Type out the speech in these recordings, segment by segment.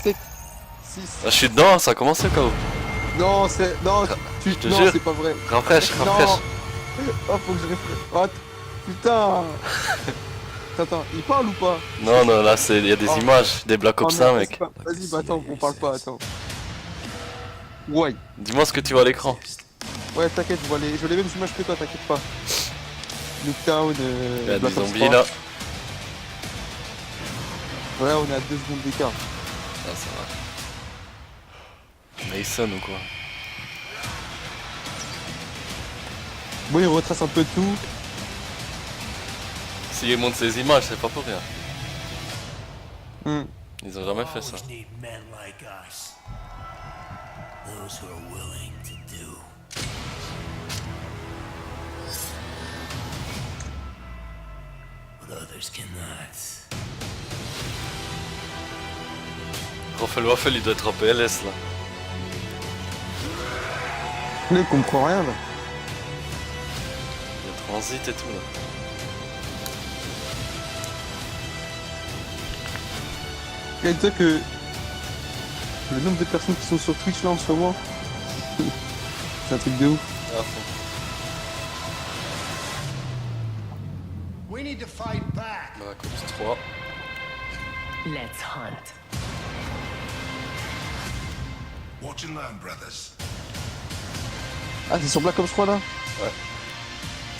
C'est 6. Ah, je suis dedans, ça a commencé quand même. Non, c'est. Non, Je te non, jure. c'est pas vrai. Rafraîche, rafraîche. Non. Oh, faut que je réfléchisse. Oh, putain. Attends, il parle ou pas? Non, non, là, il y a des Oh. images, des Black Oh Ops 1, merde, mec. vas-y, bah attends, on parle pas, attends. Ouais. Dis-moi ce que tu vois à l'écran. Ouais, t'inquiète, je vois les mêmes images que toi, t'inquiète pas. Nuketown, Il y a des Black Ops zombies 3. là. Ouais, on est à 2 secondes d'écart. Ah, ça va. Mason ou quoi? Bon, il retrace un peu tout. S'ils montrent ces images, c'est pas pour rien. Hmm. Ils ont jamais fait ça. Rafael Waffel, il doit être en PLS là. Là, il comprend rien, là. Il y a transit et tout là. Il dire que le nombre de personnes qui sont sur Twitch là en ce moment, c'est un truc de ouf. Ah, fond. Black Ops 3. Let's hunt. Watch and learn, brothers. Ah, c'est sur Black Ops 3 là? Ouais.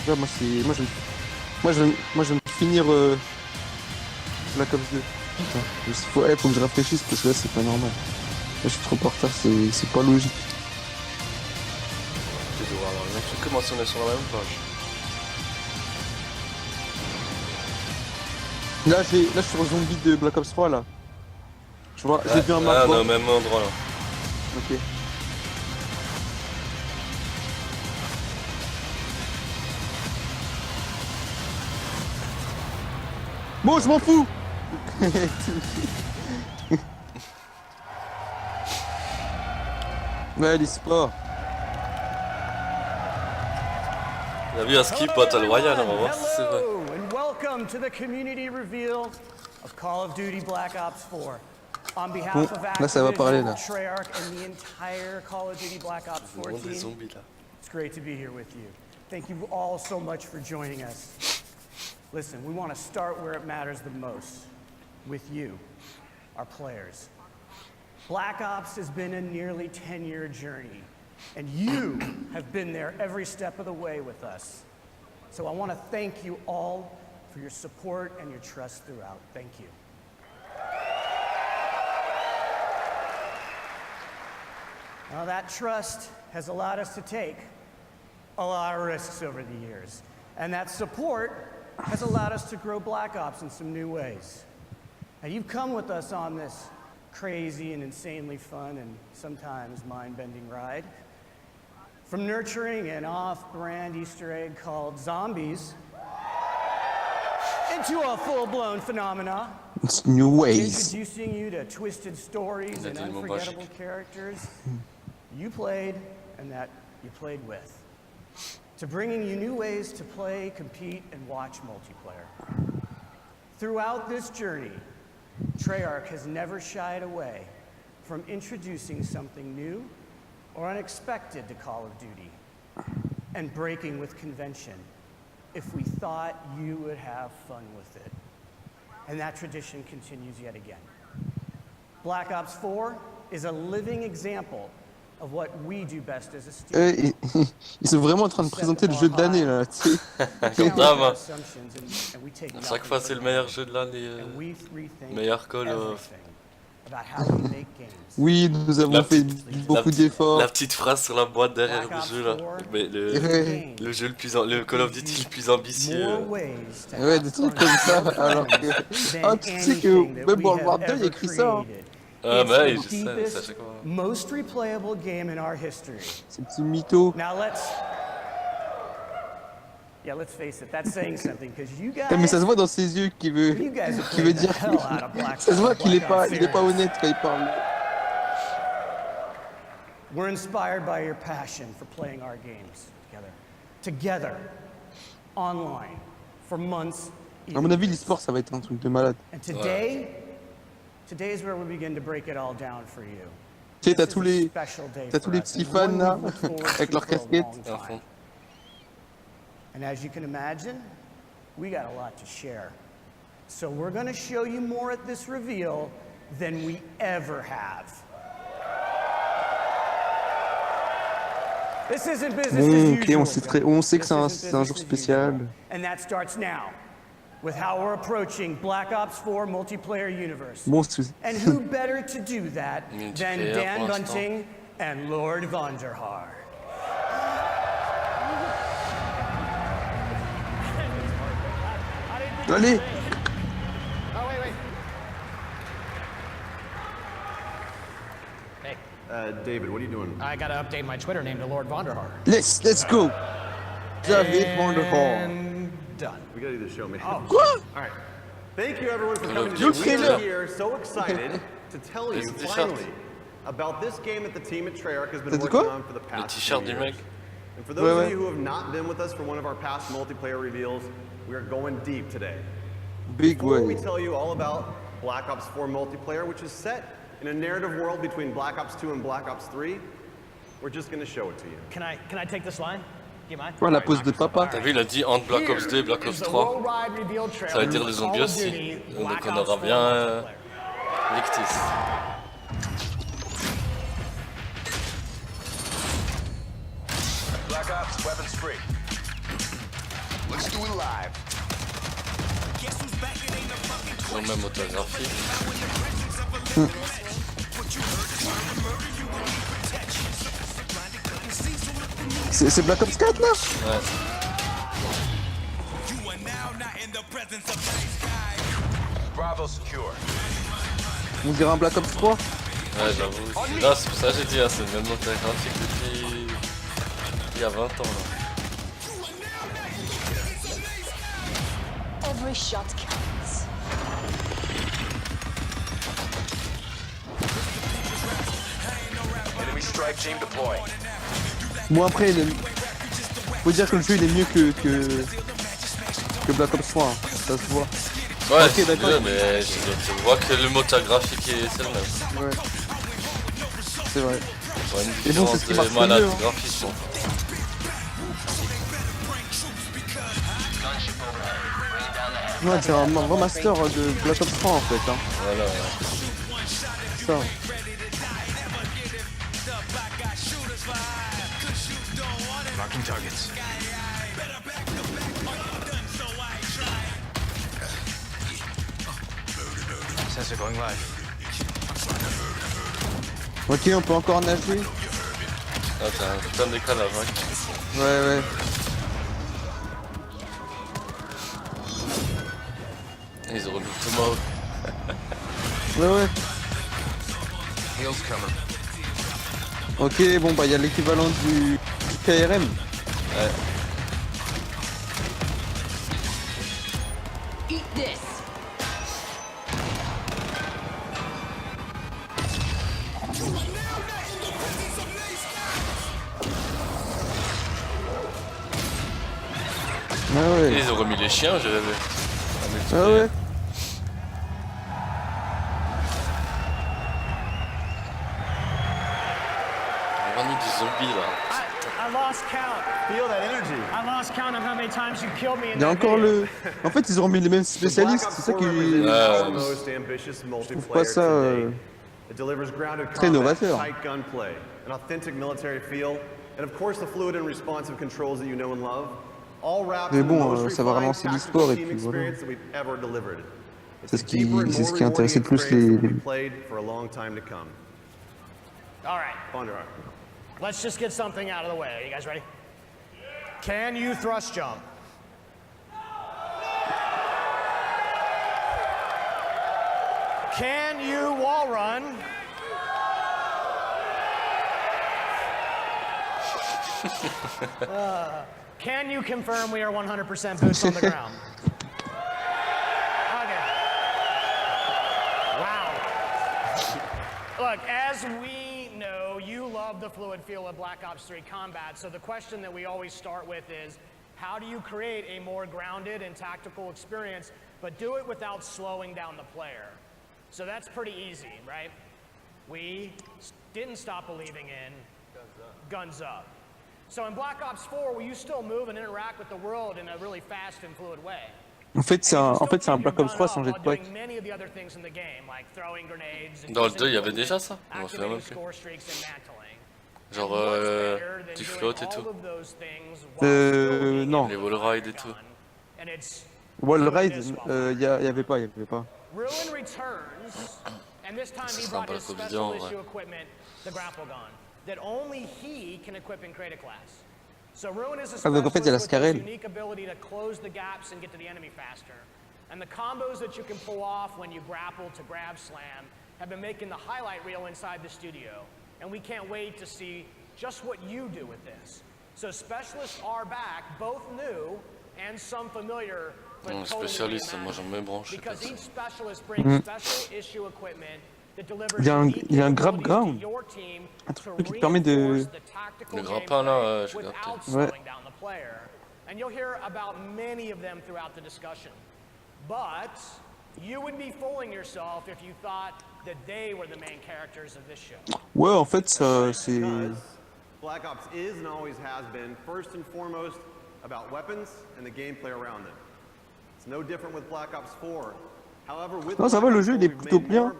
Ouais, moi je vais me finir Black Ops 2. Putain, faut que je réfléchisse parce que là c'est pas normal. Là je suis trop en retard, c'est pas logique. Tu dois avoir un truc comment si on est sur la même page. Là je suis sur le zombie de Black Ops 3 là. Tu vois, j'ai vu un Ah, map. on est au même endroit là. Ok. Bon, je m'en fous. Ouais, l'e-sport. Il y a vu un skip Battle Royale, on va voir si c'est vrai. And welcome to the community reveal of Call of Duty Black Ops 4. On behalf Bon, of là ça va parler là. Treyarch and the entire Call of Duty Black Ops 4 Des team, zombies là. it's great to be here with you. Thank you all so much for joining us. Listen, we want to start where it matters the most, with you, our players. Black Ops has been a nearly 10-year journey, and you have been there every step of the way with us. So I want to thank you all for your support and your trust throughout. Thank you. Now that trust has allowed us to take a lot of risks over the years, and that support has allowed us to grow Black Ops in some new ways. And you've come with us on this crazy and insanely fun and sometimes mind-bending ride. From nurturing an off-brand Easter egg called zombies into a full-blown phenomena. It's new ways. Introducing you to twisted stories and unforgettable characters you played and that you played with. To bringing you new ways to play, compete, and watch multiplayer. Throughout this journey, Treyarch has never shied away from introducing something new or unexpected to Call of Duty and breaking with convention if we thought you would have fun with it. And that tradition continues yet again. Black Ops 4 is a living example of what we do best as a studio. Ils sont vraiment en train de présenter le jeu de l'année là, tu sais. Grave. À chaque fois c'est le meilleur jeu de l'année, meilleur Call of. Oui, nous avons fait beaucoup d'efforts. La petite phrase sur la boîte derrière le jeu là. Mais le jeu le Call of Duty le plus ambitieux. Ouais, des trucs comme ça. Alors que. Ah, tu sais que même World War 2, il y a écrit ça. Hein. Ah bah oui, je sais, c'est à chaque fois. Most replayable game in our history. C'est un petit mytho. Now let's face it, that's saying something because you guys. Mais ça se voit dans ses yeux qu'il veut dire. Ça se voit qu'il est pas honnête quand il parle. We're inspired by your passion for playing our games together, online, for months. À mon avis, l'e-sport, ça va être un truc de malade. And today, today's where we begin to break it all down for you. Tu sais, t'as tous les petits fans là, avec leurs casquettes. And as you can imagine, we got a lot to share. So we're going to show you more at this reveal than we ever have. This isn't business as usual. On sait que c'est un jour spécial. And that starts now, with how we're approaching Black Ops 4 multiplayer universe. Bon, And who better to do that than Dan Bunting and Lord Vonderhaar. Allez. Oh, wait. Hey. David, what are you doing? I gotta update my Twitter name to Lord Vonderhaar. Let's go. David Vonderhaar. And done. We gotta do the show, man. Oh. Quoi? All right. Thank you, everyone, for coming You're today. We killer. are here, so excited to tell you finally about this game that the team at Treyarch has been working on for the past few years. And for those of you who have not been with us for one of our past multiplayer reveals, we are going deep today. Before we tell you all about Black Ops 4 multiplayer, which is set in a narrative world between Black Ops 2 and Black Ops 3, we're just going to show it to you. Can I take this line? Ouais, la pose de papa. T'as vu, il a dit entre Black Ops 2 et Black Ops 3. Ça veut dire les zombies aussi. Donc on aura bien Victis. Black Ops, weapons free. Let's do it live. Ils ont le même autographie. C'est Black Ops 4 là? Ouais. Bravo secure. On dirait un Black Ops 3? Ouais, j'avoue. Là, c'est pour ça que j'ai dit, hein, c'est le même moteur graphique depuis il y a 20 ans. Là. Every shot counts. Enemy strike team deployed. Bon après, faut dire que le jeu il est mieux que Black Ops 3, hein. Ça se voit. Ouais, okay, c'est mieux, mais tu vois que le moteur graphique c'est le même. Ouais. C'est vrai. Ouais, une et bon, c'est ce qui marche de malade mieux, hein. graphique. Ouais, c'est un remaster de Black Ops 3 en fait. Hein. Voilà. C'est ça. Marking targets. Sensor going live. Ok, on peut encore nager. Ah, t'as un putain de décalage, hein. Ouais. Ils ont remis tout mort. Ouais. Heels coming. Ok, bon bah il y a l'équivalent du KRM. Ouais. Eat this. Ouais. Et ils ont remis les chiens, j'avais vu. Ah ouais. On a mis du zombie là. I lost count. Feel that energy. I lost count of how many times you killed me in Il y a that encore video. le. En fait, ils ont remis les mêmes spécialistes, c'est ça qui. Je trouve pas ça très novateur. An authentic military feel, and of course the fluid and responsive controls that you know and love, all wrapped Mais in the bon, most ça va refined relancer tactical l'e-sport et team puis voilà. experience that we've ever delivered. C'est ce qui It's a intéressait le plus deeper and more rewarding experience that les. will be played for a long time to come. All right. Vonderhaar. Let's just get something out of the way. Are you guys ready? Can you thrust jump? Can you wall run? Can you confirm we are 100% boots on the ground? Okay. Wow. Look, as we know, you love the fluid feel of Black Ops 3 combat, so the question that we always start with is, how do you create a more grounded and tactical experience, but do it without slowing down the player? So that's pretty easy, right? We didn't stop believing in guns up. So in Black Ops 4, will you still move and interact with the world in a really fast and fluid way? En fait, c'est un Black Ops 3 sans jetpack. Dans le 2, il y avait déjà ça? Je m'en souviens même plus. Genre, tu flottes et tout. Non. Les wall rides et tout. Wall ride, il y avait pas. Ruin returns, and this time he brought his special issue equipment, the grapple gun, that only he can equip and create a class. So Ruin is a specialist with his unique ability to close the gaps and get to the enemy faster. And the combos that you can pull off when you grapple to grab slam have been making the highlight reel inside the studio. And we can't wait to see just what you do with this. So specialists are back, both new and some familiar, but totally reimagined. Because each specialist brings special issue equipment that delivers unique capabilities to your team to reinforce the tactical gameplay without slowing down the player. And you'll hear about many of them throughout the discussion. But you would be fooling yourself if you thought that they were the main characters of this show. Ouais, en fait, c'est... Black Ops is and always has been first and foremost about weapons and the gameplay around them. It's no different with Black Ops 4. Non, ça va, le jeu il est plutôt bien,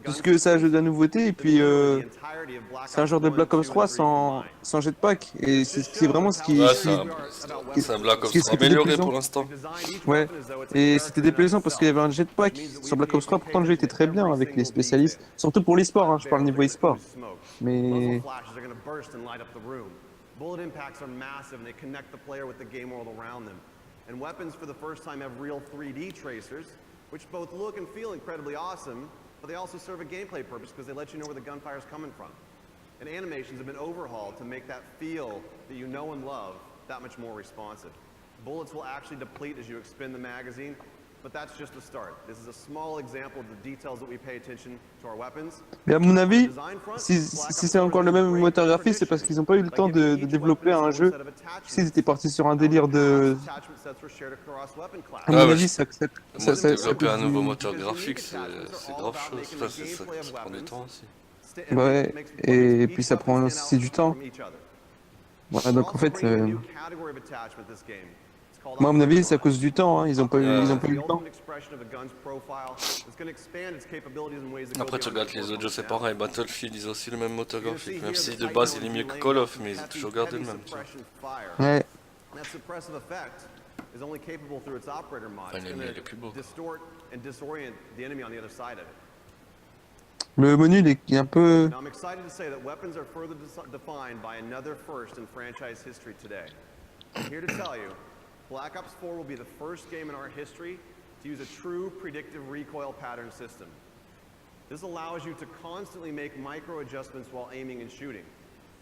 parce que ça ajoute de la nouveauté, et puis c'est un genre de Black Ops 3 sans jetpack, et c'est vraiment ce qui... Ouais, c'est un Black Ops 3 amélioré pour l'instant. Ouais, et c'était déplaisant parce qu'il y avait un jetpack sur Black Ops 3, pourtant le jeu était très bien avec les spécialistes, surtout pour l'e-sport, hein, je parle niveau e-sport. Mais... And weapons for the first time have real 3D tracers, which both look and feel incredibly awesome, but they also serve a gameplay purpose because they let you know where the gunfire is coming from. And animations have been overhauled to make that feel that you know and love that much more responsive. Bullets will actually deplete as you expend the magazine, but that's just the start. This is a small example of the details that we pay attention to our weapons. Mais à mon avis, si c'est encore le même moteur graphique, c'est parce qu'ils n'ont pas eu le temps de développer un jeu. Tu sais, ils étaient partis sur un délire de... À mon avis, ça développer un nouveau moteur graphique, c'est grave chose. Enfin, ça prend du temps aussi. Ouais, et puis ça prend aussi du temps. Voilà, donc en fait... Moi, à mon avis, c'est à cause du temps, hein. Ils ont pas eu le temps. Après, tu regardes les autres jeux, c'est pareil. Battlefield, ils ont aussi le même moteur graphique, même si de base il est mieux que Call of, mais ils ont toujours gardé le même. Ouais. Enfin, il est plus beau. Le menu, il est un peu... I'm excited to say that weapons are further defined by another first in franchise history today. I'm here to tell you, Black Ops 4 will be the first game in our history to use a true predictive recoil pattern system. This allows you to constantly make micro adjustments while aiming and shooting.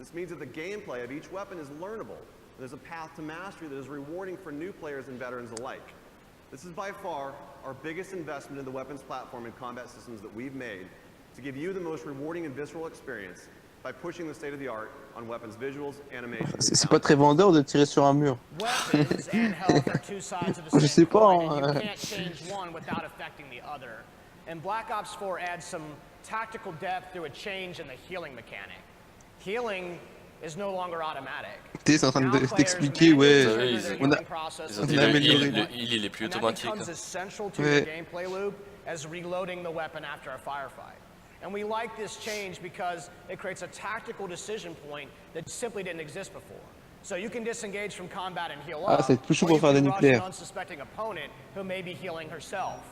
This means that the gameplay of each weapon is learnable. There's a path to mastery that is rewarding for new players and veterans alike. This is by far our biggest investment in the weapons platform and combat systems that we've made to give you the most rewarding and visceral experience by pushing the state of the art on weapons visuals, animations. C'est pas très vendeur de tirer sur un mur. Je sais pas. And Black Ops 4 adds some tactical depth through a change in the healing mechanic. Healing is no longer automatic. T'es en train d'expliquer, ouais. Ils ont dit le heal, il est plus automatique. And that becomes essential to the gameplay loop as reloading the weapon after a firefight. And we like this change because it creates a tactical decision point that simply didn't exist before. So you can disengage from combat and heal up, c'est plus chaud pour faire des nucléaires. unsuspecting opponent who may be healing herself.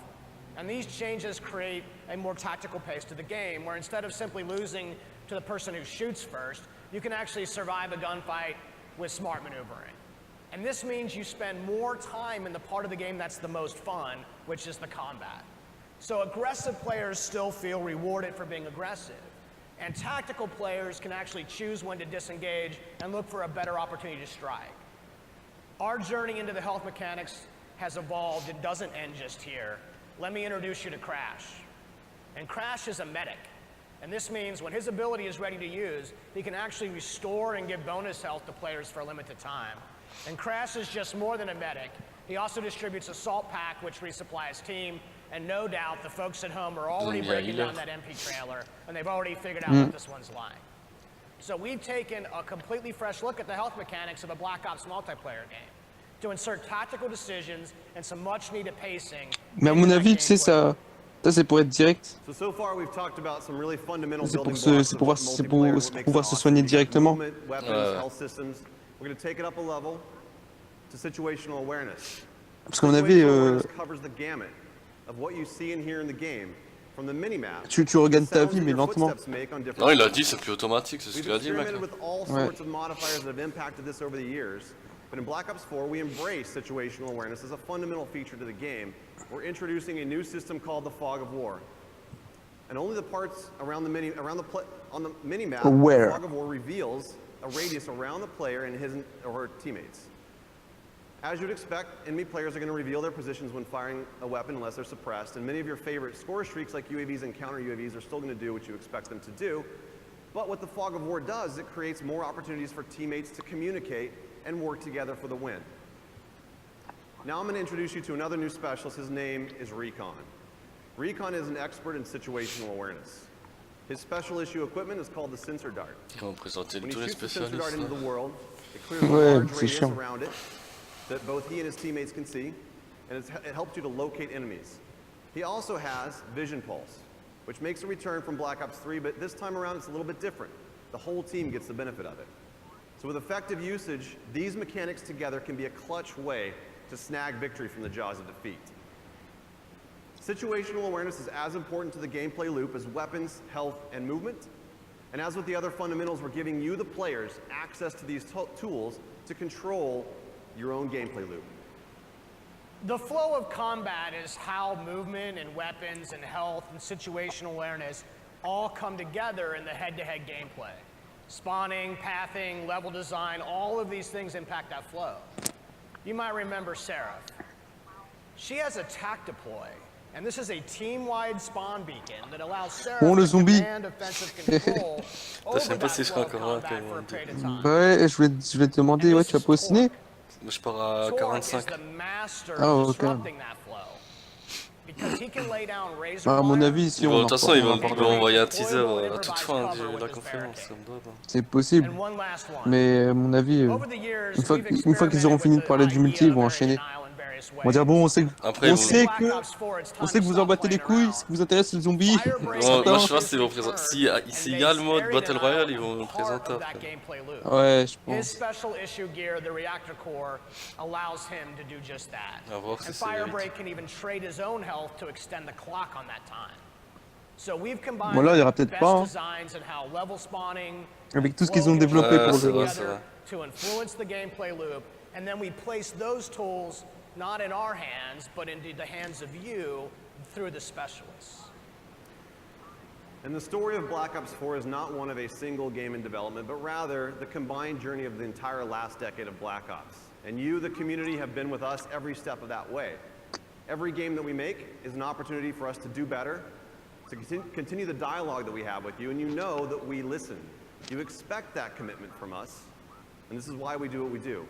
And these changes create a more tactical pace to the game, where instead of simply losing to the person who shoots first, you can actually survive a gunfight with smart maneuvering. And this means you spend more time in the part of the game that's the most fun, which is the combat. So aggressive players still feel rewarded for being aggressive. And tactical players can actually choose when to disengage and look for a better opportunity to strike. Our journey into the health mechanics has evolved. It doesn't end just here. Let me introduce you to Crash. And Crash is a medic. And this means when his ability is ready to use, he can actually restore and give bonus health to players for a limited time. And Crash is just more than a medic. He also distributes a salt pack, which resupplies team, And no doubt the folks at home are already breaking down that MP trailer, and they've already figured out what this one's like. So we've taken a completely fresh look at the health mechanics of a Black Ops multiplayer game to insert tactical decisions and some much needed pacing. Mais à mon avis, tu sais, ça c'est pour être direct. So far we've talked about some really fundamental C'est pour building blocks pour pouvoir se soigner directement. Weapons, health systems. We're going to take it up a level to situational awareness. Parce qu'on avait covers the gamut of what you see and hear in the game. From the minimap, tu regagnes ta vie mais lentement. Non, il a dit c'est plus automatique, c'est ce qu'il a dit, mec. Ouais. But in Black Ops 4, we embrace situational awareness as a fundamental feature to the game. We're introducing a new system called the Fog of War. And only the parts around the on the minimap, the Fog of War reveals a radius around the player and his or her teammates. As you'd expect, enemy players are going to reveal their positions when firing a weapon unless they're suppressed, and many of your favorite score streaks like UAVs and counter UAVs are still going to do what you expect them to do. But what the Fog of War does is it creates more opportunities for teammates to communicate and work together for the win. Now I'm going to introduce you to another new specialist. His name is Recon. Recon is an expert in situational awareness. His special issue equipment is called the Sensor Dart. When he shoots the Sensor Dart into the world, it clears a large radius around it that both he and his teammates can see, and it helps you to locate enemies. He also has Vision Pulse, which makes a return from Black Ops 3, but this time around it's a little bit different. The whole team gets the benefit of it. So with effective usage, these mechanics together can be a clutch way to snag victory from the jaws of defeat. Situational awareness is as important to the gameplay loop as weapons, health, and movement. And as with the other fundamentals, we're giving you, the players, access to these tools to control your own gameplay loop. The flow of combat is how movement and weapons and health and situational awareness all come together in the head-to-head gameplay. Spawning, pathing, level design, all of these things impact that flow. You might remember Seraph. She has a tac deploy, and this is a team-wide spawn beacon that allows Seraph to command offensive control over that flow of combat for a period of time. Ouais, je vais te demander, ouais, tu vas pas au ciné? Je pars à 45. Ah, ok. À mon avis, si on. De toute façon, ils vont envoyer un teaser à toute fin de la conférence. C'est possible. Mais à mon avis, une fois qu'ils auront fini de parler du multi, ils vont enchaîner. On va dire bon, on sait que vous en battez les couilles, ce qui vous intéresse c'est le zombie. Moi je pense qu'ils vont présenter. S'il y a le mode Battle Royale, ils vont le présenter après. Ouais, je pense. À voir si c'est Bon là, il y aura peut-être pas. Avec tout ce qu'ils ont développé pour le And then we place those tools not in our hands, but in the hands of you through the specialists. And the story of Black Ops 4 is not one of a single game in development, but rather the combined journey of the entire last decade of Black Ops. And you, the community, have been with us every step of that way. Every game that we make is an opportunity for us to do better, to continue the dialogue that we have with you, and you know that we listen. You expect that commitment from us, and this is why we do what we do.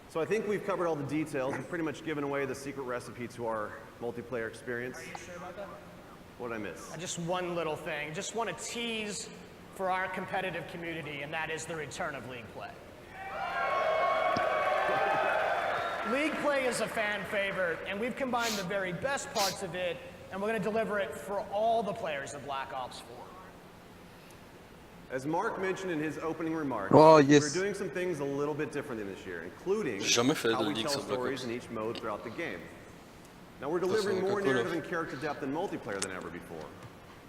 So I think we've covered all the details. We've pretty much given away the secret recipe to our multiplayer experience. Are you sure about that? What did I miss? Just one little thing. Just want to tease for our competitive community, and that is the return of League Play. League Play is a fan favorite, and we've combined the very best parts of it, and we're going to deliver it for all the players of Black Ops 4. As Mark mentioned in his opening remarks, we're doing some things a little bit different than this year, including how we tell stories in each mode throughout the game. Now we're delivering more narrative and character depth in multiplayer than ever before.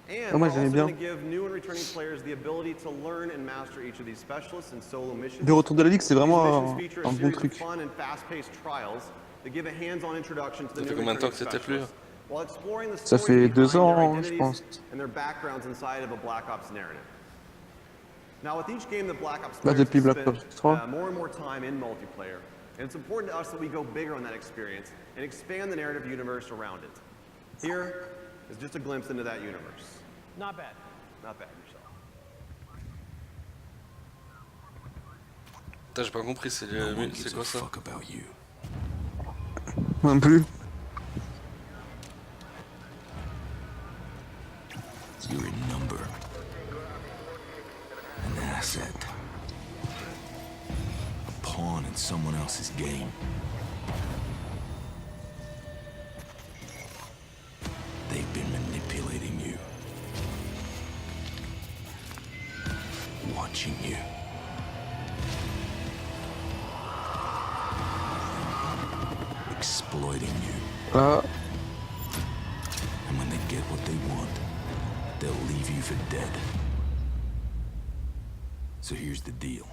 And we're also going to give new and returning players the ability to learn and master each of these specialists and solo missions. Le retour de la ligue, c'est vraiment un bon truc. Fun and fast-paced trials that give a hands-on introduction to the new combien de temps que c'était plus? While exploring the Ça fait 2 ans, je pense. And their backgrounds inside of a Black Ops narrative. Now, with each game that Black Ops players spend more and more time in multiplayer, and it's important to us that we go bigger on that experience and expand the narrative universe around it. Here is just a glimpse into that universe. Not bad. Not bad, yourself. Putain, j'ai pas compris, c'est quoi ça? Non plus. asset. A pawn in someone else's game. They've been manipulating you. Watching you. Exploiting you. And when they get what they want, they'll leave you for dead. So here's the deal.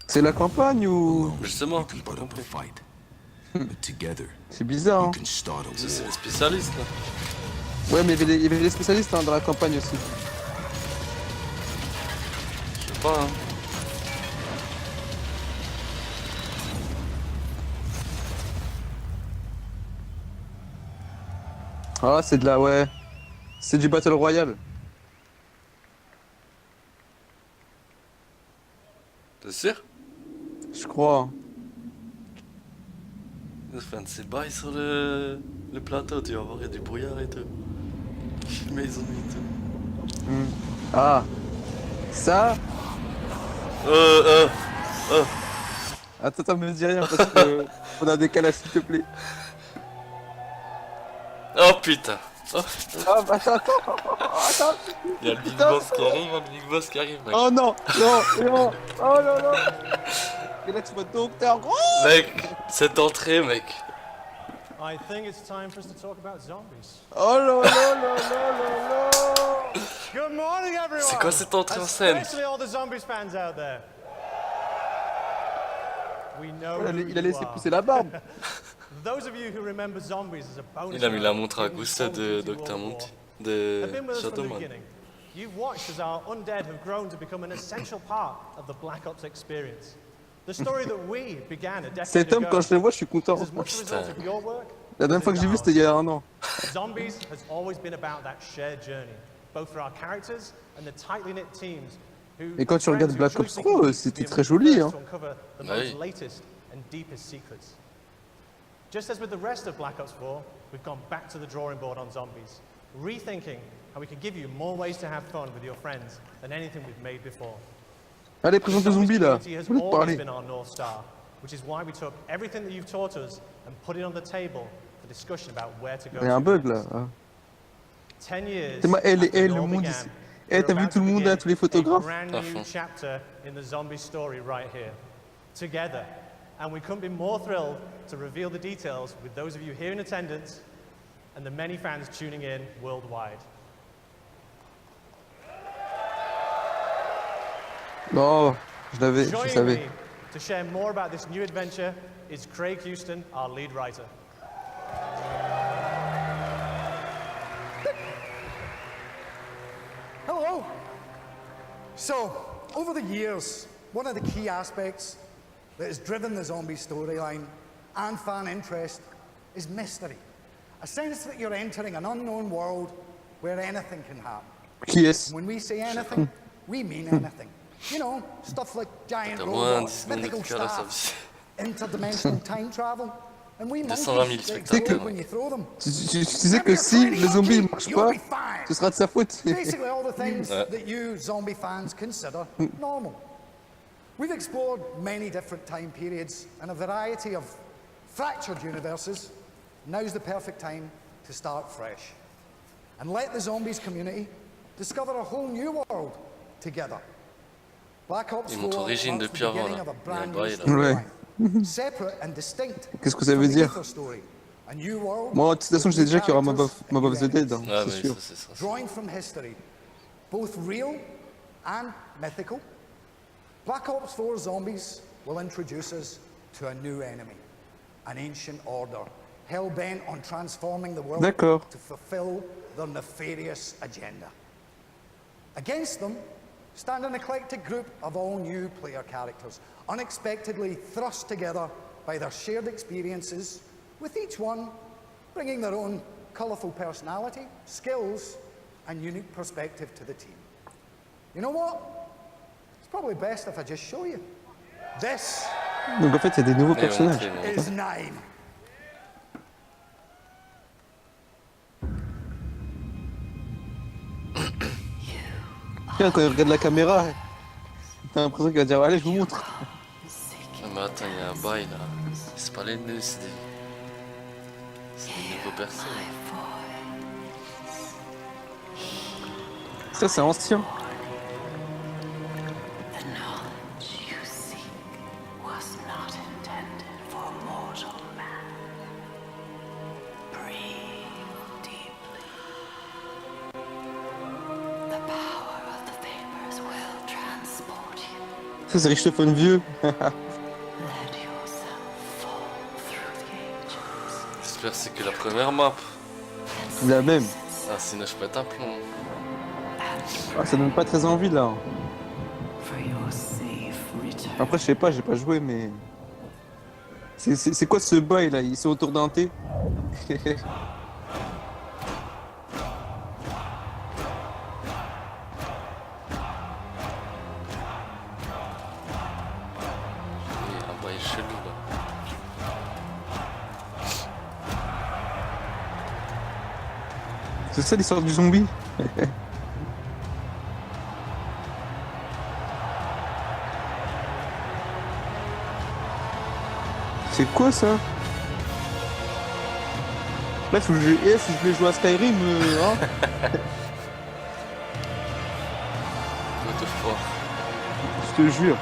C'est la campagne ou... Justement, you can put up a fight. But together, c'est bizarre, hein. you can start a c'est war. les spécialistes là. Ouais, mais il y avait des spécialistes hein, dans la campagne aussi. Je sais pas, hein. Ah, c'est de la... ouais. C'est du Battle Royale. T'es sûr? Je crois. Il fait un de ces bails sur le plateau, tu vas voir, il y a du brouillard et tout. Filmer les zombies et tout. Ah. Ça. Attends, me dis rien parce que... on a des décalage s'il te plaît. Oh putain. Oh, Ah bah attends. il y a le big boss qui arrive, mec. Oh non. Oh non. Et là tu vois docteur. Oh Mec, cette entrée, mec. I think it's time for us to talk about zombies. Oh là. Good morning, everyone. C'est quoi cette entrée en scène? Especially all the zombies fans out there. We know who Il a you laissé are. pousser la barbe. Those of you who remember zombies as a bonus Il a mis la round montre à in Gusta de Call of Duty Dr. World Monty. War have been De with us from the Shadowman. beginning. You've watched as our undead have grown to become an essential part of the Black Ops experience. The story that we began a decade Cet homme ago quand je le vois je suis content. is as much a result of your work. La dernière fois que j'ai vu c'était il y a un an. Zombies has always been about that shared journey, both for our characters and the tightly knit teams who. Et quand tu regardes Black Ops 3, c'était très joli, hein. Oui. Latest and deepest secrets. Just as with the rest of Black Ops 4, we've gone back to the drawing board on zombies, rethinking how we could give you more ways to have fun with your friends than anything we've made before. Allez, présente le zombie là. Community has Je voulais te always parler. been our North Star, which is why we took everything that you've taught us and put it on the table for discussion about where to go. Il y a un bug là. 10 years C'est moi, after le it all monde began, ici. we're T'as vu about tout le to monde begin là, tous les a photographes? brand new chapter in the zombie story right here, together. And we couldn't be more thrilled to reveal the details with those of you here in attendance and the many fans tuning in worldwide. Non, je Joining savais. me to share more about this new adventure is Craig Houston, our lead writer. Hello. So, over the years, one of the key aspects that has driven the zombie storyline and fan interest is mystery. A sense that you're entering an unknown world where anything can happen. Qui est-ce? When we say anything, we mean anything. You know, stuff like giant T'as moins robots, 10 minutes mythical de cœur à staffs, ça. interdimensional time travel, and we 220 000 monkeys that explode spectateurs. when you throw them. Tu sais que si le zombie ne marche pas, ce sera de sa faute. Basically all the things that you zombie fans consider normal. We've explored many different time periods and a variety of fractured universes. Now's the perfect time to start fresh and let the zombies community discover a whole new world together. Black Ops 4 marks the beginning of a brand new storyline, separate and distinct. Qu'est-ce que ça veut dire? Story. A new world. Moi, de toute façon, je sais déjà qu'il y aura Mob of the Dead, hein, Ah, c'est mais sûr. ça. Drawing from history, both real and mythical, Black Ops 4 Zombies will introduce us to a new enemy, an ancient order, hell-bent on transforming the world to fulfill their nefarious agenda. Against them stand an eclectic group of all new player characters, unexpectedly thrust together by their shared experiences, with each one bringing their own colourful personality, skills, and unique perspective to the team. You know what? It's probably best if I just show you. This Donc en fait, il y a des nouveaux personnages. is 9. Tiens, quand il regarde la caméra, T'as l'impression qu'il va dire allez, je vous montre. Ah, mais attends, il y a un bail là. C'est pas les nœuds, c'est des nouveaux persos. Ça, c'est ancien. Ça, c'est Richthofen vieux. J'espère que c'est que la première map. La même. Ah, sinon je pète un plomb. Ah, ça donne pas très envie là. Après, je sais pas, j'ai pas joué, mais. C'est quoi ce bail là? Ils sont autour d'un thé. Un bail chelou là. C'est ça l'histoire du zombie? C'est quoi ça? Là, faut que je voulais jouer à Skyrim, hein. What the fuck? Je te jure.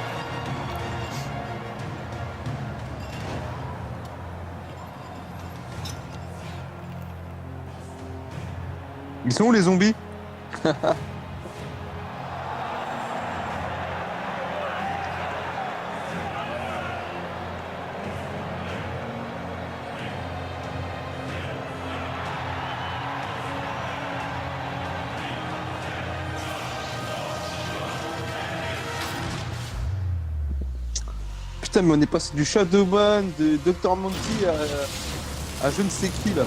Ils sont où les zombies? Putain, mais on est passé du Shadowban, de Dr. Monkey à je ne sais qui là.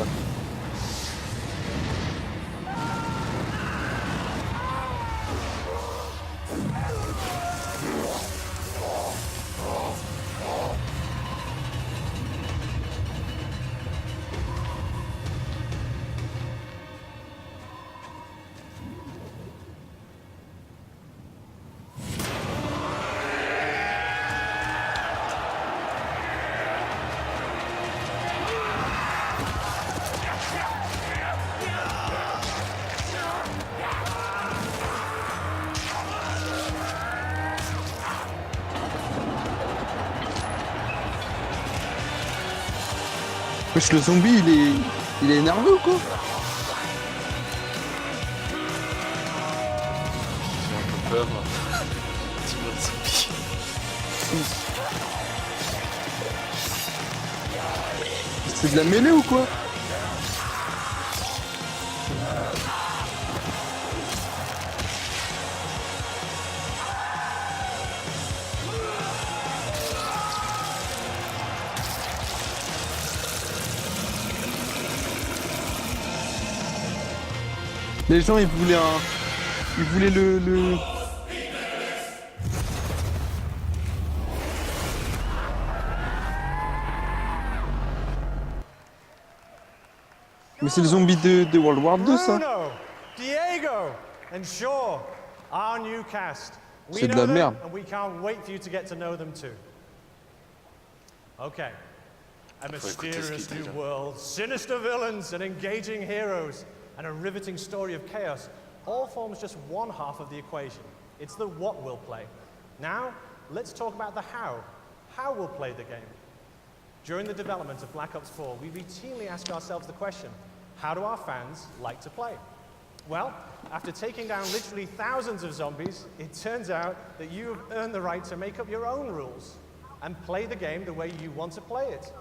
Wesh, le zombie, il est énervé ou quoi? J'ai un peu peur. Petit mode zombie. C'est de la mêlée ou quoi? Les gens, ils voulaient Ils voulaient le... Mais c'est le zombie de World War 2, ça. Diego and Shaw, our new cast. C'est de la merde. And we can't wait for you to get to know them too. Okay. A mysterious new world, sinister villains and engaging heroes, and a riveting story of chaos all forms just one half of the equation. It's the what we'll play. Now, let's talk about the how. How we'll play the game. During the development of Black Ops 4, we routinely ask ourselves the question, how do our fans like to play? Well, after taking down literally thousands of zombies, it turns out that you have earned the right to make up your own rules and play the game the way you want to play it.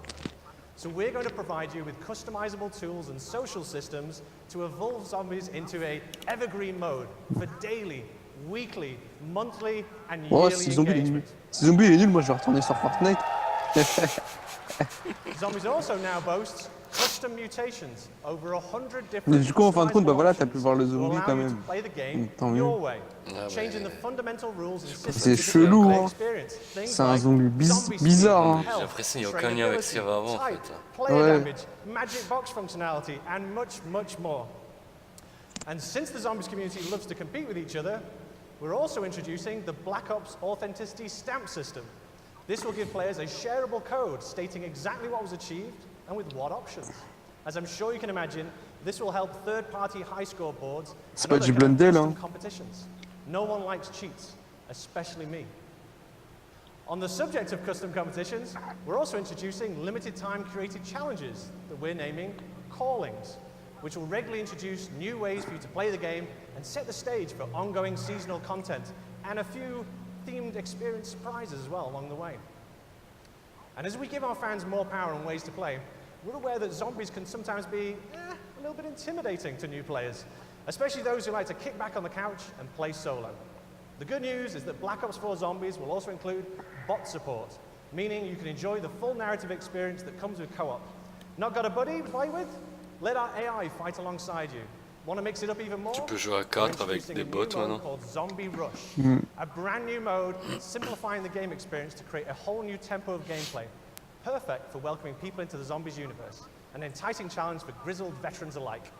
So we're going to provide you with customizable tools and social systems to evolve zombies into a evergreen mode for daily, weekly, monthly and yearly engagement. Si zombie il est nul, moi je vais retourner sur Fortnite. Zombies also now boasts custom mutations, over 100 different. Mais du coup, en fin de compte, bah voilà, t'as pu voir le zombie quand même. Tant mieux. C'est chelou, hein. C'est un zombie bizarre, hein. J'ai l'impression qu'il n'y a aucun lien avec ce qu'il y avait avant, en fait. Ouais. Magic box functionality and much more. And since the zombies community loves to compete with each other, we're also introducing the Black Ops Authenticity Stamp System. This will give players a shareable code stating exactly what was achieved and with what options. As I'm sure you can imagine, this will help third-party high score boards and other custom competitions. No one likes cheats, especially me. On the subject of custom competitions, we're also introducing limited-time created challenges that we're naming Callings, which will regularly introduce new ways for you to play the game and set the stage for ongoing seasonal content and a few themed experience surprises as well along the way. And as we give our fans more power and ways to play, we're aware that zombies can sometimes be a little bit intimidating to new players, especially those who like to kick back on the couch and play solo. The good news is that Black Ops 4 Zombies will also include bot support, meaning you can enjoy the full narrative experience that comes with co-op. Not got a buddy to play with? Let our AI fight alongside you. Want to mix it up even more? Tu peux jouer à 4 avec des bots maintenant. Called Zombie Rush, a brand new mode simplifying the game experience to create a whole new tempo of gameplay, perfect for welcoming people into the zombies universe, an enticing challenge for grizzled veterans alike.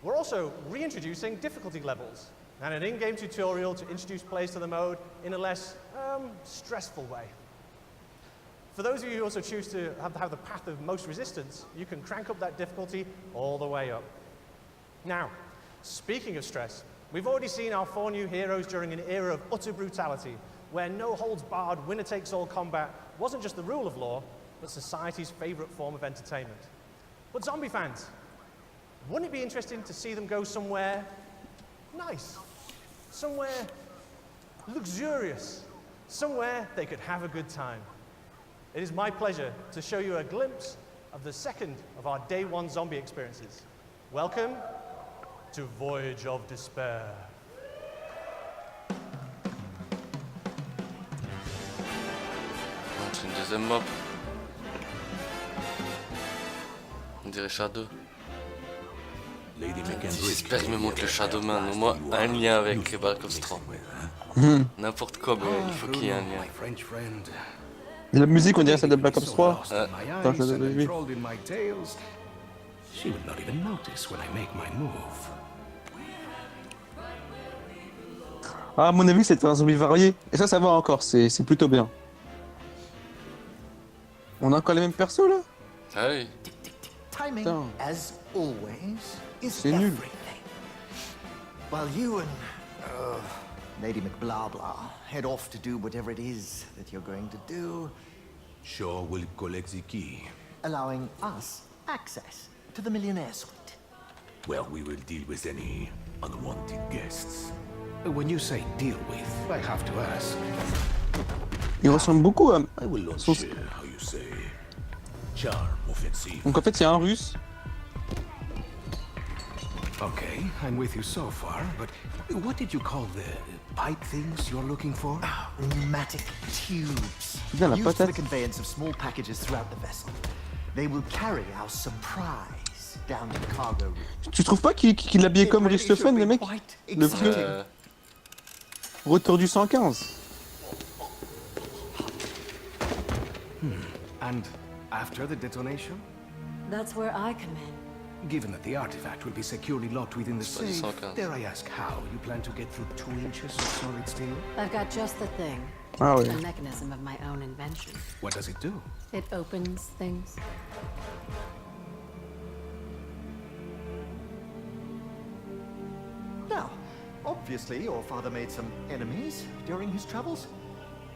We're also reintroducing difficulty levels and an in-game tutorial to introduce players to the mode in a less stressful way. For those of you who also choose to have the path of most resistance, you can crank up that difficulty all the way up. Now, speaking of stress, we've already seen our 4 new heroes during an era of utter brutality, where no-holds-barred, winner-takes-all combat wasn't just the rule of law, but society's favorite form of entertainment. But zombie fans, wouldn't it be interesting to see them go somewhere nice, somewhere luxurious, somewhere they could have a good time? It is my pleasure to show you a glimpse of the second of our Day 1 zombie experiences. Welcome to Voyage of Despair. C'est une deuxième map. On dirait Shadow. J'espère qu'il me montre le Shadowman, au moins un lien avec Black Ops 3. N'importe quoi, mais il faut qu'il y ait un lien. La musique, on dirait celle de Black Ops 3. Dans le jeu de vie. She would not even notice when I make my move. Ah, à mon avis, c'était un zombie varié. Et ça va encore, c'est plutôt bien. On a encore les mêmes persos là? Ah oui. Timing, as always, is nul. everything. While you and Lady McBlahblah head off to do whatever it is that you're going to do, Shaw will collect the key. allowing us access to the Millionaire Suite. Well, we will deal with any unwanted guests. When you say deal with, I have to ask. Il ressemble beaucoup à... I will launch how you say, charm offensive. Donc en fait, il y a un russe. Okay, I'm with you so far, but what did you call the pipe things you're looking for? Pneumatic tubes. Bien, la used for the patate. conveyance of small packages throughout the vessel. They will carry our surprise down to the cargo room. Tu trouves pas qu'il l'habillait comme Richthofen, le mec? Le vieux. Retour du 115. And after the detonation? That's where I come in. Given that the artifact will be securely locked within the safe, dare I ask how you plan to get through 2 inches of solid steel? I've got just the thing. Ah oui. A mechanism of my own invention. What does it do? It opens things. Now, obviously your father made some enemies during his travels.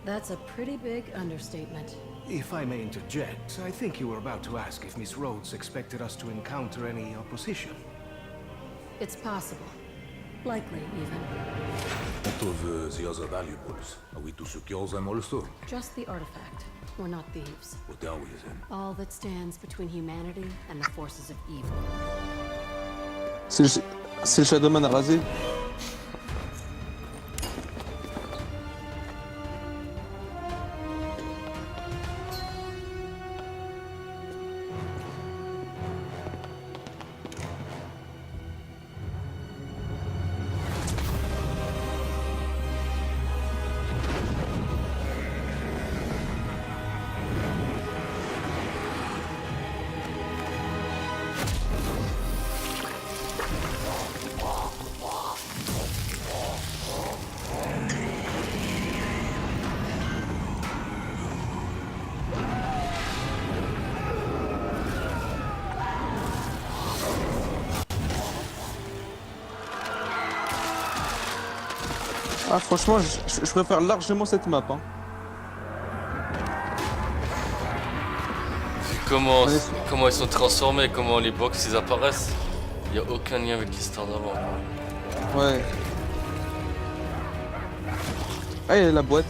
That's a pretty big understatement. If I may interject, I think you were about to ask if Miss Rhodes expected us to encounter any opposition. It's possible. Likely, even. What of the other valuables? Are we to secure them also? Just the artifact. We're not thieves. What are we then? All that stands between humanity and the forces of evil. C'est le Shadowman rasé. Ah, franchement, je préfère largement cette map. Hein. Vu comment ils sont transformés, comment les box ils apparaissent, il n'y a aucun lien avec l'histoire d'avant. Ouais. Ah, il y a la boîte.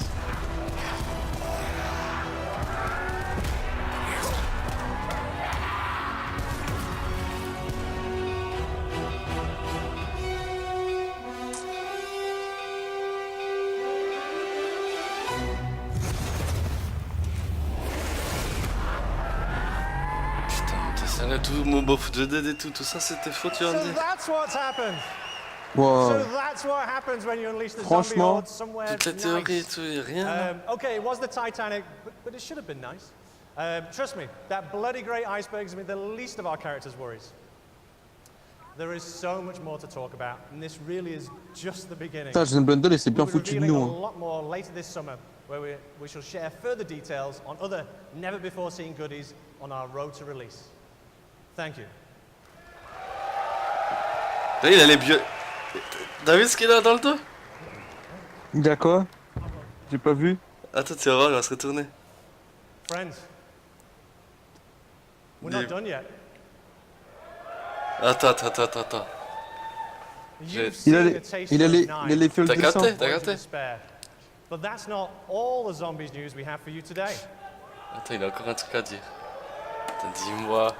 Tout mon bof de dead et tout ça c'était faux, tu vas me dire. Wow. Franchement, toute la théorie et tout, y a rien. Okay, it was the Titanic, but it should have been nice. Trust me, that bloody great iceberg is the least of our characters' worries. There is so much more to talk about, and this really is just the beginning. Putain, Blundell, il s'est bien foutu de nous. A lot more later this summer, where we shall share further details on other never-before-seen goodies on our road to release. Thank you. Là, il a les vieux. T'as vu ce qu'il a dans le dos? Il a quoi? J'ai pas vu. Attends, tu vas voir, il va se retourner. Friends, we're not done yet. Attends. Il a les fioles de sang. T'as capté? But that's not all the zombies news we have for you today. Attends, il a encore un truc à dire. Attends, dis-moi.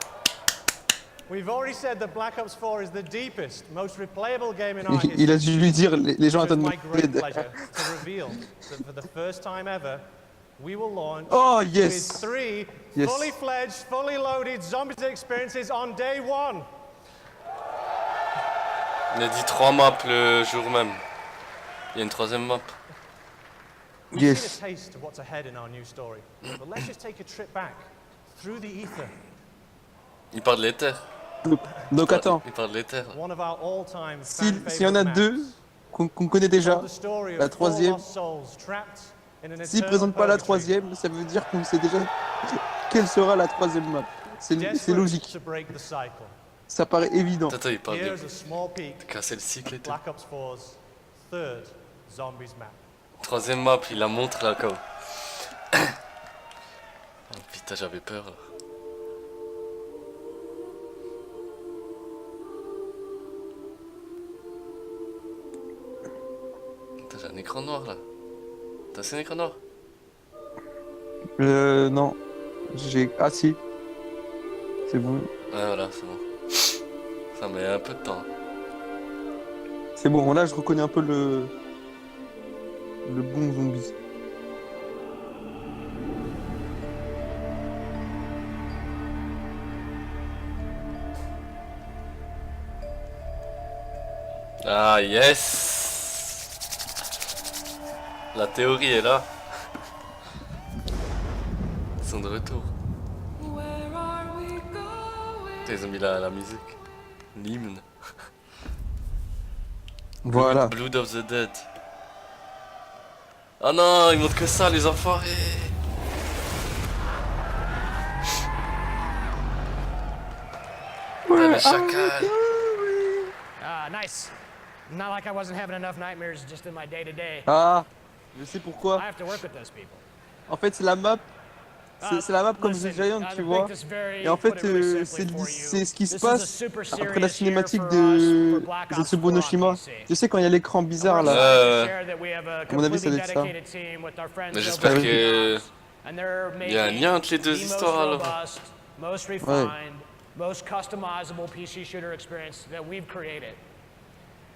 We've already said that Black Ops 4 is the deepest, most replayable game in our history. Il a dû lui dire, les gens attendent. It's my great pleasure to reveal that for the first time ever, we will launch with 3 fully fledged, fully loaded zombies experiences on day 1. Il a dit 3 maps le jour même. Il y a une 3e map. We've seen a taste of what's ahead in our new story, but let's just take a trip back through the ether. Il parle de l'éther. Donc attends. Il parle de l'éther. S'il y en a 2 qu'on connaît déjà, la 3e. S'il présente pas la 3e, ça veut dire qu'on sait déjà quelle sera la 3e map. C'est logique. Ça paraît évident. Attends, il parle de casser le cycle et tout. 3e map, il la montre là comme. Oh putain, j'avais peur. J'ai un écran noir là. T'as un écran noir? Non. Ah si. C'est bon. Ouais, voilà, c'est bon. Ça met un peu de temps. C'est bon, là je reconnais un peu le bon zombie. Ah yes! La théorie est là. Ils sont de retour. Ils ont mis la musique. L'hymne. Voilà. Blood of the Dead. Oh non, ils montrent que ça, les enfoirés. Ouais, le chacal. Nice. Not like I wasn't having enough nightmares just in my day-to-day. Ah, je sais pourquoi. I have to work with those people. En fait, c'est la map. C'est la map comme The Giant, tu vois. Et en fait, c'est ce qui se passe après la cinématique de Tsubonoshima. Tu sais, quand il y a l'écran bizarre là. À mon avis, ça doit être ça. Mais j'espère qu'il y a un lien entre les deux histoires alors. Ouais. Most customizable PC shooter experience that we've created.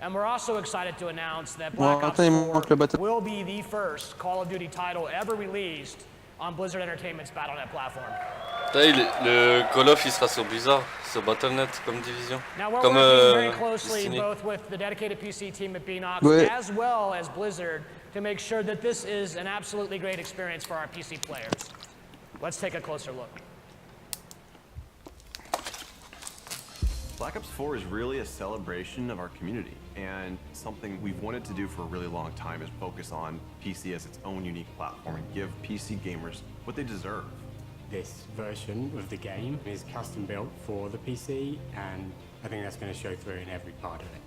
And we're also excited to announce that Black Ops 4 will be the first Call of Duty title ever released on Blizzard Entertainment's Battle.net platform. Le Call of il sera sur Blizzard, sur Battle.net comme division. Now we're comme working very closely both with the dedicated PC team at Beanox as well as Blizzard to make sure that this is an absolutely great experience for our PC players. Let's take a closer look. Black Ops 4 is really a celebration of our community, and something we've wanted to do for a really long time is focus on PC as its own unique platform and give PC gamers what they deserve. This version of the game is custom built for the PC, and I think that's going to show through in every part of it.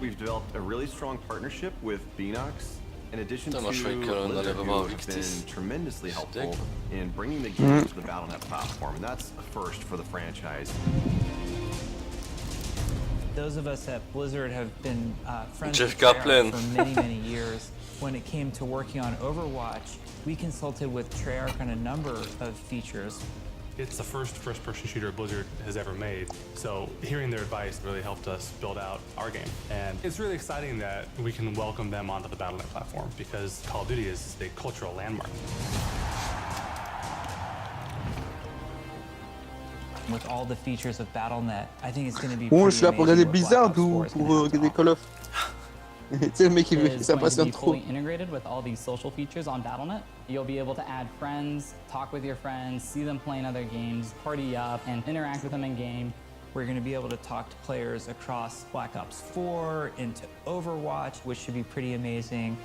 We've developed a really strong partnership with Beanox. In addition to Blizzard, who have been tremendously helpful in bringing the game to the Battle.net platform, and that's a first for the franchise. Those of us at Blizzard have been friends Jeff with Treyarch Kaplan. for many, many years. When it came to working on Overwatch, we consulted with Treyarch on a number of features. It's the first-person shooter Blizzard has ever made, so hearing their advice really helped us build out our game. And it's really exciting that we can welcome them onto the Battle.net platform because Call of Duty is a cultural landmark. With all the features of Battle.net, I think it's going to be Bon, je suis là pour regarder Blizzard ou pour regarder Call of. Tu sais, le mec, il s'impatiente trop. Fully integrated with all these social features on Battle.net. You'll be able to add friends, talk with your friends, see them playing other games, party up, and interact with them in game. We're going to be able to talk to players across Black Ops 4 into Overwatch, which should be pretty amazing.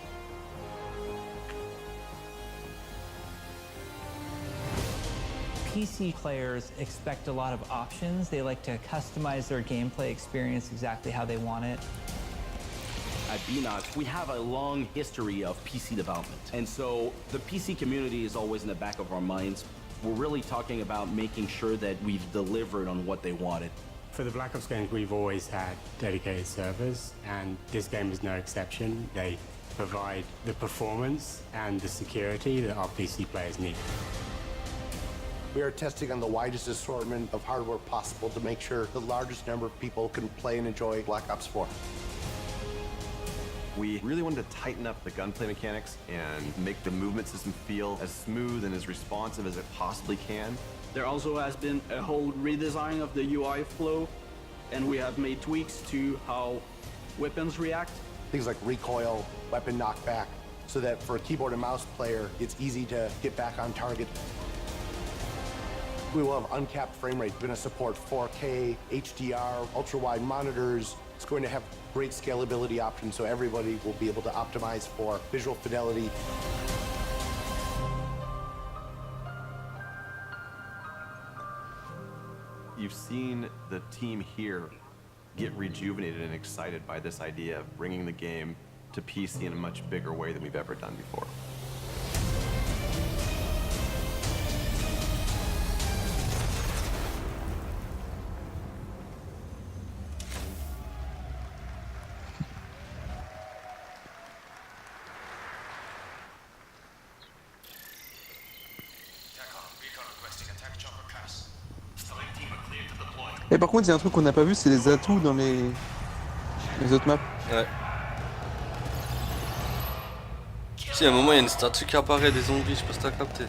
PC players expect a lot of options. They like to customize their gameplay experience exactly how they want it. At Beanox, we have a long history of PC development. And so the PC community is always in the back of our minds. We're really talking about making sure that we've delivered on what they wanted. For the Black Ops games, we've always had dedicated servers, and this game is no exception. They provide the performance and the security that our PC players need. We are testing on the widest assortment of hardware possible to make sure the largest number of people can play and enjoy Black Ops 4. We really wanted to tighten up the gunplay mechanics and make the movement system feel as smooth and as responsive as it possibly can. There also has been a whole redesign of the UI flow, and we have made tweaks to how weapons react. Things like recoil, weapon knockback, so that for a keyboard and mouse player, it's easy to get back on target. We will have uncapped frame rate. We're going to support 4K, HDR, ultra-wide monitors. It's going to have great scalability options, so everybody will be able to optimize for visual fidelity. You've seen the team here get rejuvenated and excited by this idea of bringing the game to PC in a much bigger way than we've ever done before. Et par contre, il y a un truc qu'on n'a pas vu, c'est les atouts dans les autres maps. Ouais. Si, à un moment, il y a une statue qui apparaît des zombies, je sais pas si t'as capté.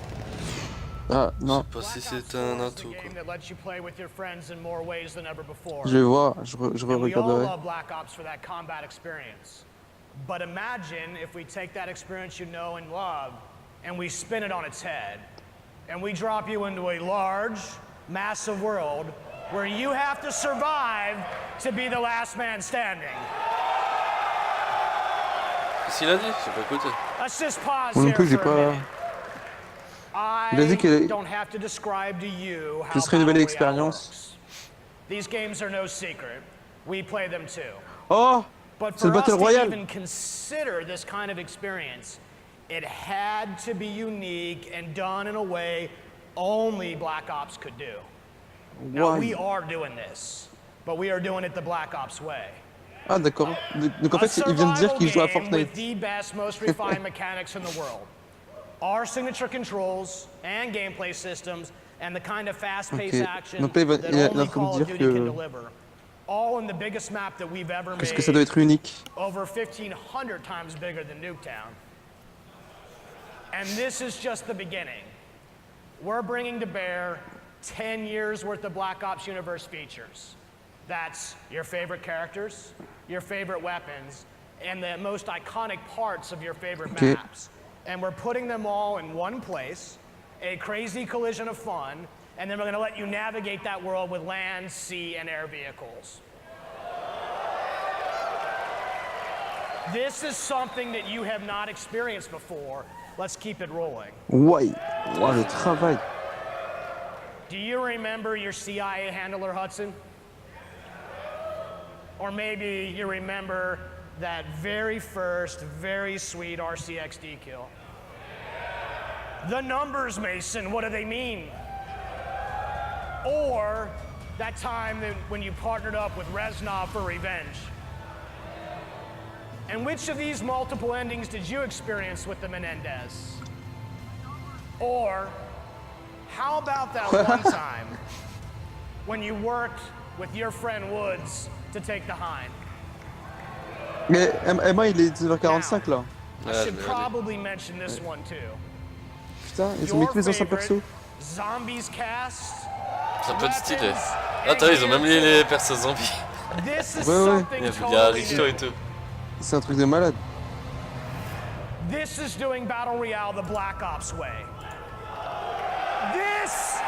Ah, non. Je sais pas si c'est un atout, quoi. Je vais voir, je regarderai. But imagine if we take that experience you know and love, and we spin it on its head, and we drop you into a large, massive world where you have to survive to be the last man standing. Qu'est-ce qu'il a dit? J'ai pas écouté. Let's just pause Moi non here plus, j'ai for a pas. minute. Il a dit que don't have to describe to you how ce serait une nouvelle Battle expérience. Royale works. These games are no secret. We play them too. Oh, But c'est le for us Battle to Royale. even consider this kind of experience, it had to be unique and done in a way only Black Ops could do. Now, we are doing this, but we are doing it the Black Ops way. Ah, d'accord. Donc en fait, il vient de dire qu'il joue à Fortnite. With the best, most refined mechanics in the world. Our signature controls and gameplay systems and the kind of fast-paced action Donc là, il est that en only train de Call of dire Duty can que deliver. All in the biggest map that we've ever parce made. que ça doit être unique. Over 1,500 times bigger than Nuketown. And this is just the beginning. We're bringing to bear 10 years worth of Black Ops universe features. That's your favorite characters, your favorite weapons, and the most iconic parts of your favorite maps. And we're putting them all in one place, a crazy collision of fun, and then we're gonna let you navigate that world with land, sea, and air vehicles. This is something that you have not experienced before. Let's keep it rolling. Ouais, wow, le travail. Do you remember your CIA handler, Hudson? Or maybe you remember that very first, very sweet RCXD kill. The numbers, Mason, what do they mean? Or that time when you partnered up with Reznov for revenge. And which of these multiple endings did you experience with the Menendez? Or how about that one time when you worked with your friend Woods to take the Hind? Mais Emma, il est 19h45 là. I should probably mention this one too. Putain, ils ont mis tous les anciens persos. Zombies cast. Ça peut être stylé. Attends, ils ont même mis les persos zombies. Ouais. Il y a Richo et tout. C'est un truc de malade. This is doing Battle Royale the Black Ops way. This